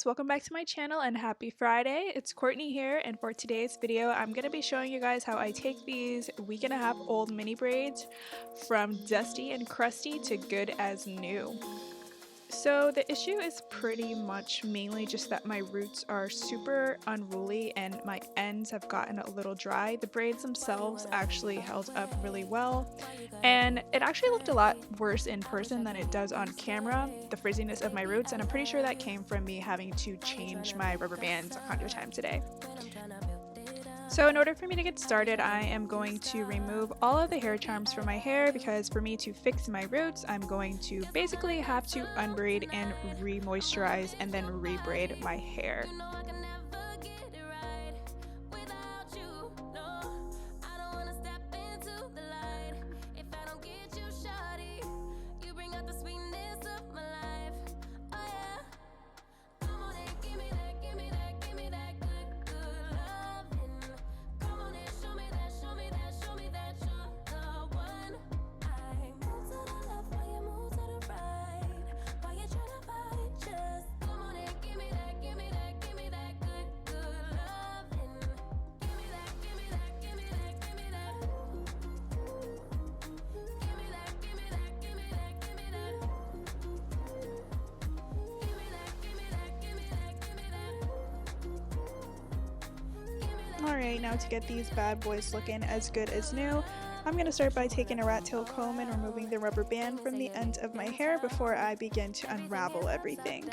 guys, welcome back to my channel and happy Friday. It's Courtney here, and for today's video I'm going to be showing you guys how I take these week and a half old mini braids from dusty and crusty to good as new. So the issue is pretty much mainly just that my roots are super unruly and my ends have gotten a little dry. The braids themselves actually held up really well, and it actually looked a lot worse in person than it does on camera, the frizziness of my roots, and I'm pretty sure that came from me having to change my rubber bands 100 times a day. So in order for me to get started, I am going to remove all of the hair charms from my hair, because for me to fix my roots, I'm going to basically have to unbraid and re-moisturize and then re-braid my hair. Alright, now to get these bad boys looking as good as new, I'm going to start by taking a rat tail comb and removing the rubber band from the end of my hair before I begin to unravel everything.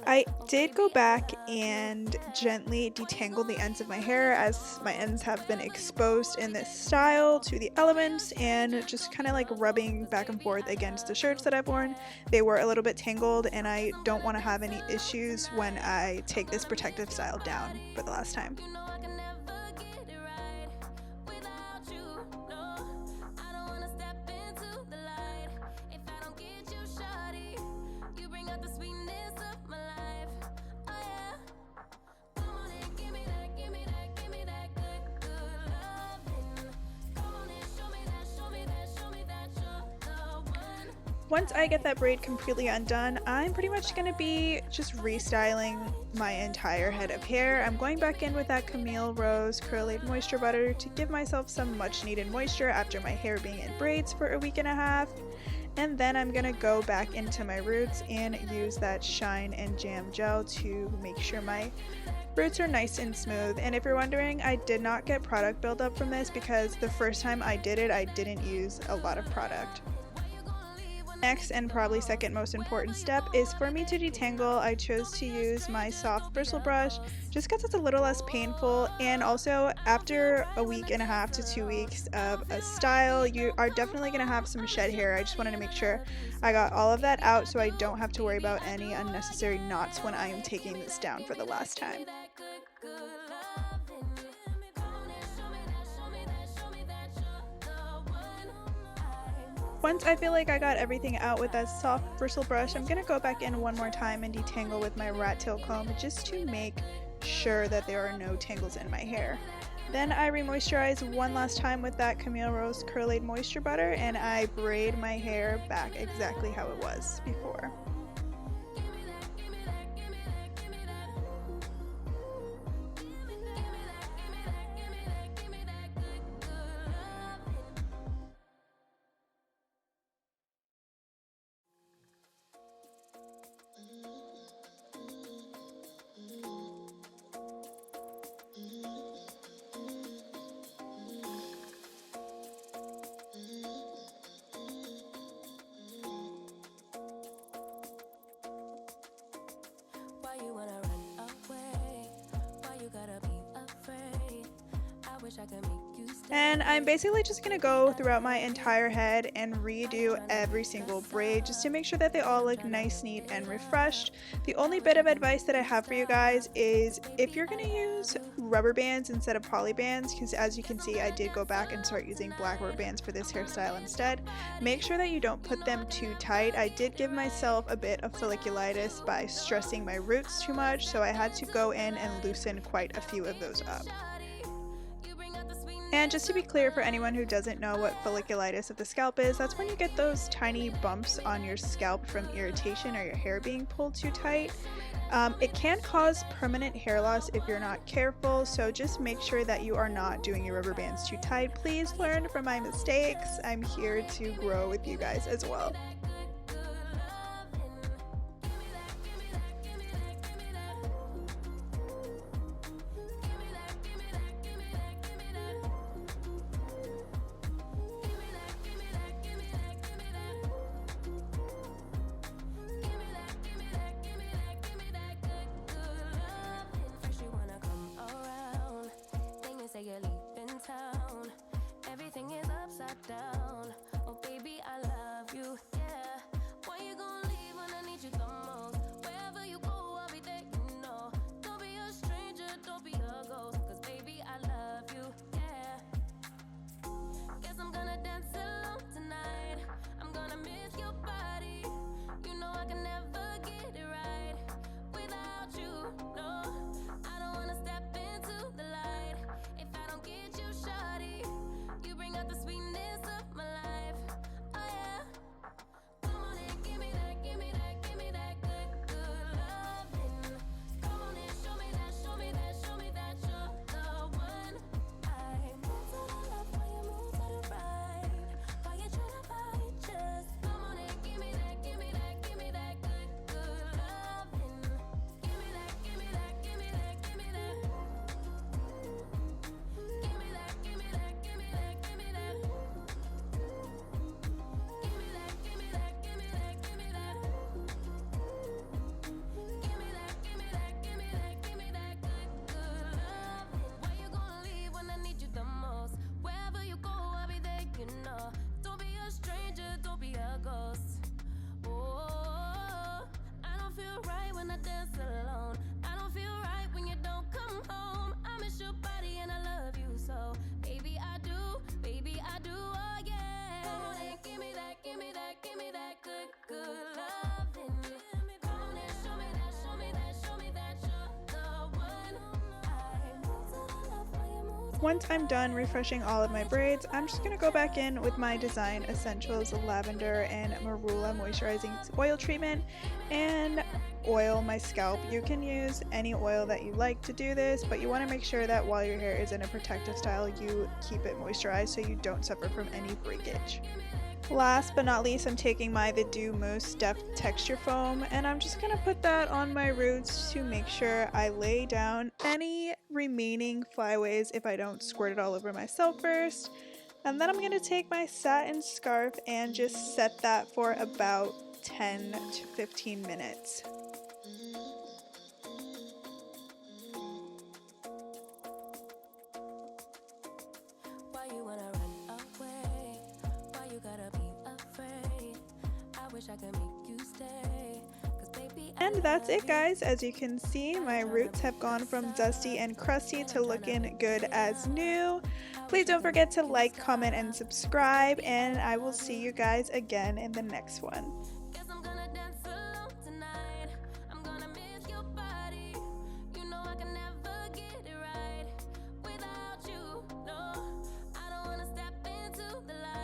I did go back and gently detangle the ends of my hair, as my ends have been exposed in this style to the elements, and just kind of like rubbing back and forth against the shirts that I've worn. They were a little bit tangled and I don't want to have any issues when I take this protective style down for the last time. Once I get that braid completely undone, I'm pretty much going to be just restyling my entire head of hair. I'm going back in with that Camille Rose Curly Moisture Butter to give myself some much needed moisture after my hair being in braids for a week and a half. And then I'm going to go back into my roots and use that Shine and Jam Gel to make sure my roots are nice and smooth. And if you're wondering, I did not get product buildup from this because the first time I did it, I didn't use a lot of product. Next, and probably second most important step, is for me to detangle. I chose to use my soft bristle brush just because it's a little less painful, and also after a week and a half to 2 weeks of a style, you are definitely going to have some shed hair. I just wanted to make sure I got all of that out so I don't have to worry about any unnecessary knots when I am taking this down for the last time. Once I feel like I got everything out with that soft bristle brush, I'm going to go back in one more time and detangle with my rat tail comb just to make sure that there are no tangles in my hair. Then I re-moisturize one last time with that Camille Rose Curly Moisture Butter, and I braid my hair back exactly how it was before. And I'm basically just going to go throughout my entire head and redo every single braid just to make sure that they all look nice, neat, and refreshed. The only bit of advice that I have for you guys is if you're going to use rubber bands instead of poly bands, because as you can see I did go back and start using black rubber bands for this hairstyle instead, make sure that you don't put them too tight. I did give myself a bit of folliculitis by stressing my roots too much, so I had to go in and loosen quite a few of those up. And just to be clear for anyone who doesn't know what folliculitis of the scalp is, that's when you get those tiny bumps on your scalp from irritation or your hair being pulled too tight. It can cause permanent hair loss if you're not careful, so just make sure that you are not doing your rubber bands too tight. Please learn from my mistakes. I'm here to grow with you guys as well. Everything is upside down. Oh baby, I love you, yeah. Why you gonna leave when I need you the most? Wherever you go, I'll be there, you know. Don't be a stranger, don't be a ghost. Cause baby, I love you, yeah. Guess I'm gonna dance alone tonight. I'm gonna miss your body. You know I can never get it right without you, no. I don't wanna step into the light if I don't get you, shawty. You bring out the sweetness of my life, oh yeah. Come on and give me that, give me that, give me that good, good loving. Come on and show me that, show me that, show me that you're the one. I move to the left while you move to the right. While you try to fight, just come on and give me that, give me that, give me that good, good loving. Give me that, give me that, give me that, give me that. Give me that, give me that, give me that, give me that. Give me that, give me that, give me that, give me that. Give me that, give me that, give me that, give me that good, good loving. Why you gonna leave when I need you the most? Wherever you go, I'll be there, you know. Don't be a stranger, don't be a ghost. Oh, I don't feel right when I dance alone. I don't feel right when you don't come home. I miss your body and I love you so. Baby, I do, oh yeah. Come on and give me that, give me that, give me that good, good loving. Come on and show me that, show me that, show me that you're the one. I move to the left while you move to Once I'm done refreshing all of my braids, I'm just going to go back in with my Design Essentials Lavender and Marula Moisturizing Oil Treatment and oil my scalp. You can use any oil that you like to do this, but you want to make sure that while your hair is in a protective style, you keep it moisturized so you don't suffer from any breakage. Last but not least, I'm taking my The Dew Mousse Depth Texture Foam and I'm just going to put that on my roots to make sure I lay down any remaining flyaways if I don't squirt it all over myself first. And then I'm going to take my satin scarf and just set that for about 10 to 15 minutes. Why you wanna run away? Why you gotta be afraid? I wish I could make you stay. 'Cause baby, And that's it, guys. As you can see, my roots have gone from dusty and crusty to looking good as new. Please don't forget to like, comment, and subscribe, and I will see you guys again in the next one. guess I'm gonna dance